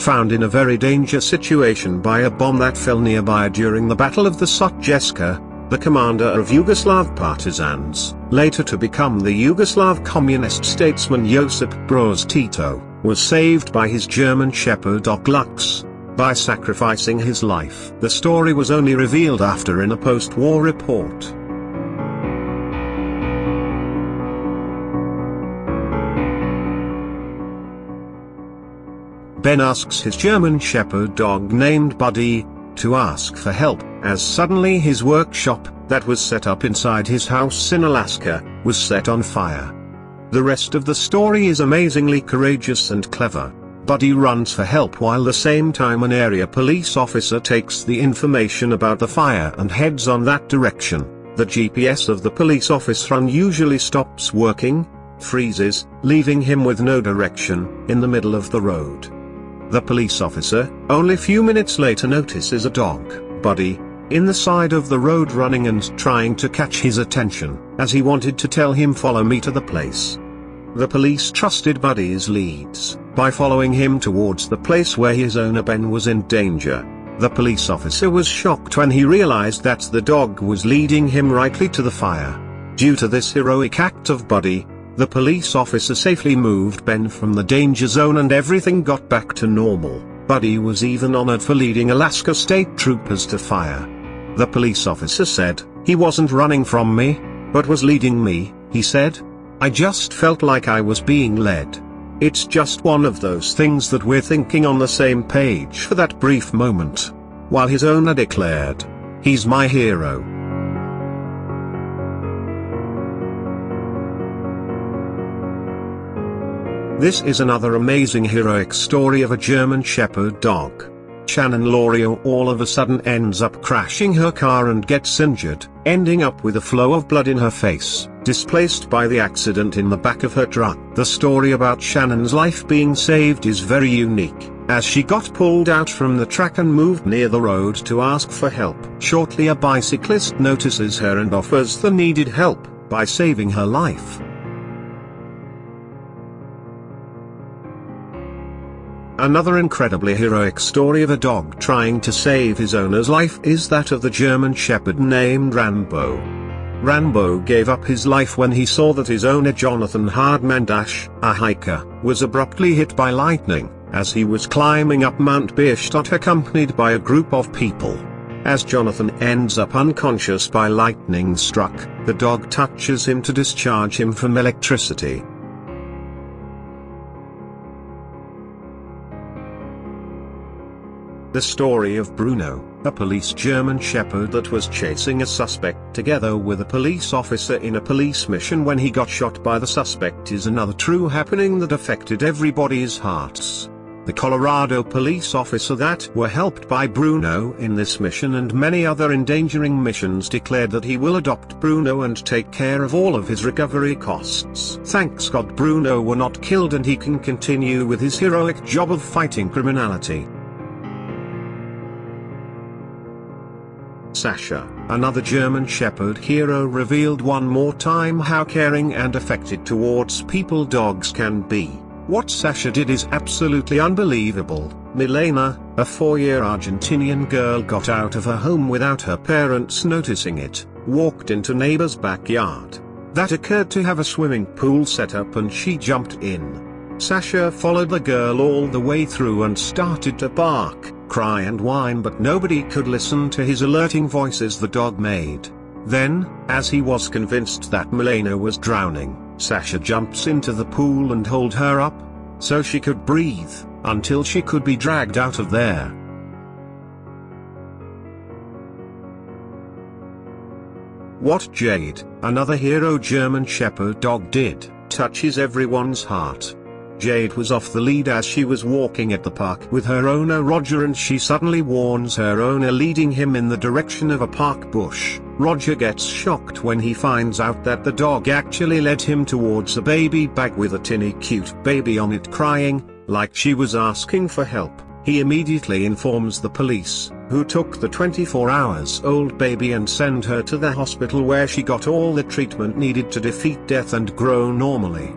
found in a very dangerous situation by a bomb that fell nearby during the Battle of the Sutjeska. The commander of Yugoslav partisans, later to become the Yugoslav communist statesman Josip Broz Tito, was saved by his German shepherd dog Lux, by sacrificing his life. The story was only revealed after in a post-war report. Ben asks his German shepherd dog named Buddy to ask for help, as suddenly his workshop, that was set up inside his house in Alaska, was set on fire. The rest of the story is amazingly courageous and clever. Buddy runs for help while the same time an area police officer takes the information about the fire and heads on that direction. The GPS of the police officer unusually stops working, freezes, leaving him with no direction, in the middle of the road. The police officer, only few minutes later, notices a dog, Buddy, in the side of the road running and trying to catch his attention, as he wanted to tell him follow me to the place. The police trusted Buddy's leads, by following him towards the place where his owner Ben was in danger. The police officer was shocked when he realized that the dog was leading him rightly to the fire. Due to this heroic act of Buddy, the police officer safely moved Ben from the danger zone and everything got back to normal. Buddy was even honored for leading Alaska State Troopers to fire. The police officer said, "He wasn't running from me, but was leading me," he said. "I just felt like I was being led." It's just one of those things that we're thinking on the same page for that brief moment. While his owner declared, "He's my hero." This is another amazing heroic story of a German shepherd dog. Shannon Lorio all of a sudden ends up crashing her car and gets injured, ending up with a flow of blood in her face, displaced by the accident in the back of her truck. The story about Shannon's life being saved is very unique, as she got pulled out from the track and moved near the road to ask for help. Shortly a bicyclist notices her and offers the needed help, by saving her life. Another incredibly heroic story of a dog trying to save his owner's life is that of the German shepherd named Rambo. Rambo gave up his life when he saw that his owner Jonathan Hardmandash, a hiker, was abruptly hit by lightning, as he was climbing up Mount Bierstadt accompanied by a group of people. As Jonathan ends up unconscious by lightning struck, the dog touches him to discharge him from electricity. The story of Bruno, a police German shepherd that was chasing a suspect together with a police officer in a police mission when he got shot by the suspect, is another true happening that affected everybody's hearts. The Colorado police officer that were helped by Bruno in this mission and many other endangering missions declared that he will adopt Bruno and take care of all of his recovery costs. Thanks God Bruno were not killed and he can continue with his heroic job of fighting criminality. Sasha, another German shepherd hero, revealed one more time how caring and affected towards people dogs can be. What Sasha did is absolutely unbelievable. Milena, a 4-year Argentinian girl, got out of her home without her parents noticing it, walked into neighbor's backyard. That occurred to have a swimming pool set up and she jumped in. Sasha followed the girl all the way through and started to bark, cry and whine, but nobody could listen to his alerting voices the dog made. Then, as he was convinced that Milena was drowning, Sasha jumps into the pool and hold her up, so she could breathe, until she could be dragged out of there. What Jade, another hero German shepherd dog, did, touches everyone's heart. Jade was off the lead as she was walking at the park with her owner Roger, and she suddenly warns her owner, leading him in the direction of a park bush. Roger gets shocked when he finds out that the dog actually led him towards a baby bag with a tinny cute baby on it crying, like she was asking for help. He immediately informs the police, who took the 24-hour-old baby and sent her to the hospital where she got all the treatment needed to defeat death and grow normally.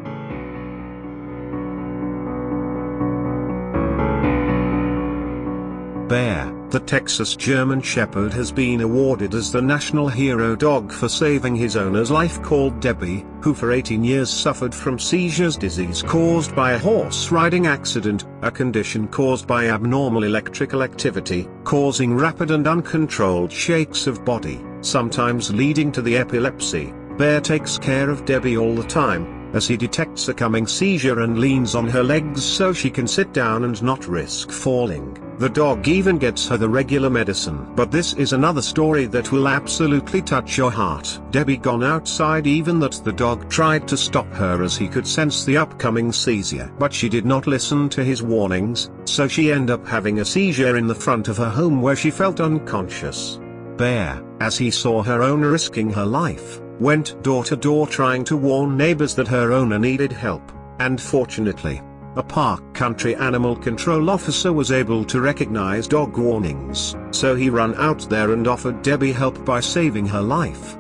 Bear, the Texas German Shepherd, has been awarded as the national hero dog for saving his owner's life, called Debbie, who for 18 years suffered from seizures, disease caused by a horse riding accident, a condition caused by abnormal electrical activity, causing rapid and uncontrolled shakes of body, sometimes leading to the epilepsy. Bear takes care of Debbie all the time, as he detects a coming seizure and leans on her legs so she can sit down and not risk falling. The dog even gets her the regular medicine. But this is another story that will absolutely touch your heart. Debbie gone outside, even that the dog tried to stop her as he could sense the upcoming seizure. But she did not listen to his warnings, so she ended up having a seizure in the front of her home where she felt unconscious. Bear, as he saw her owner risking her life, went door to door trying to warn neighbors that her owner needed help, and fortunately, a park country animal control officer was able to recognize dog warnings, so he ran out there and offered Debbie help by saving her life.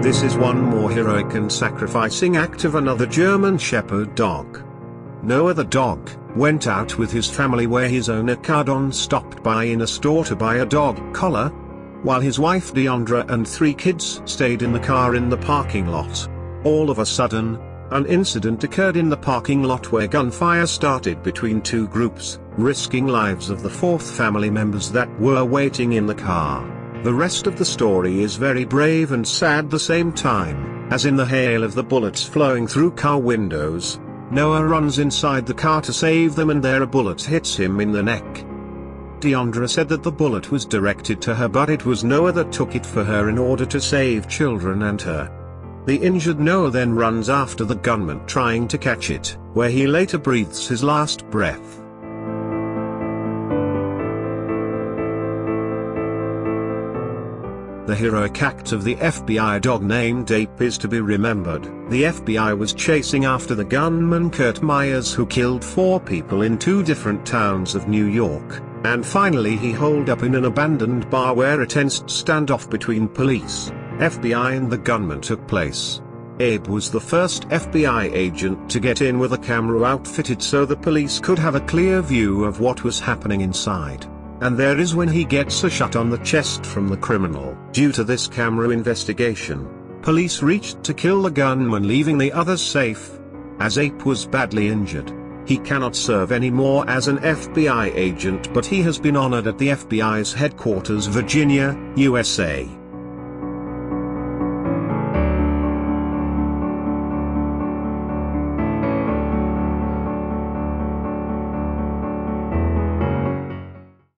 This is one more heroic and sacrificing act of another German Shepherd dog. Noah the dog went out with his family where his owner Cardon stopped by in a store to buy a dog collar, while his wife Deandra and 3 kids stayed in the car in the parking lot. All of a sudden, an incident occurred in the parking lot where gunfire started between 2 groups, risking lives of the 4th family members that were waiting in the car. The rest of the story is very brave and sad the same time, as in the hail of the bullets flowing through car windows, Noah runs inside the car to save them and there a bullet hits him in the neck. Deandra said that the bullet was directed to her, but it was Noah that took it for her in order to save children and her. The injured Noah then runs after the gunman trying to catch it, where he later breathes his last breath. The heroic act of the FBI dog named Ape is to be remembered. The FBI was chasing after the gunman Kurt Myers, who killed 4 people in 2 different towns of New York, and finally he holed up in an abandoned bar where a tense standoff between police, FBI and the gunman took place. Abe was the first FBI agent to get in with a camera outfitted so the police could have a clear view of what was happening inside. And there is when he gets a shot on the chest from the criminal. Due to this camera investigation, police reached to kill the gunman, leaving the others safe. As Ape was badly injured, he cannot serve anymore as an FBI agent, but he has been honored at the FBI's headquarters, Virginia, USA.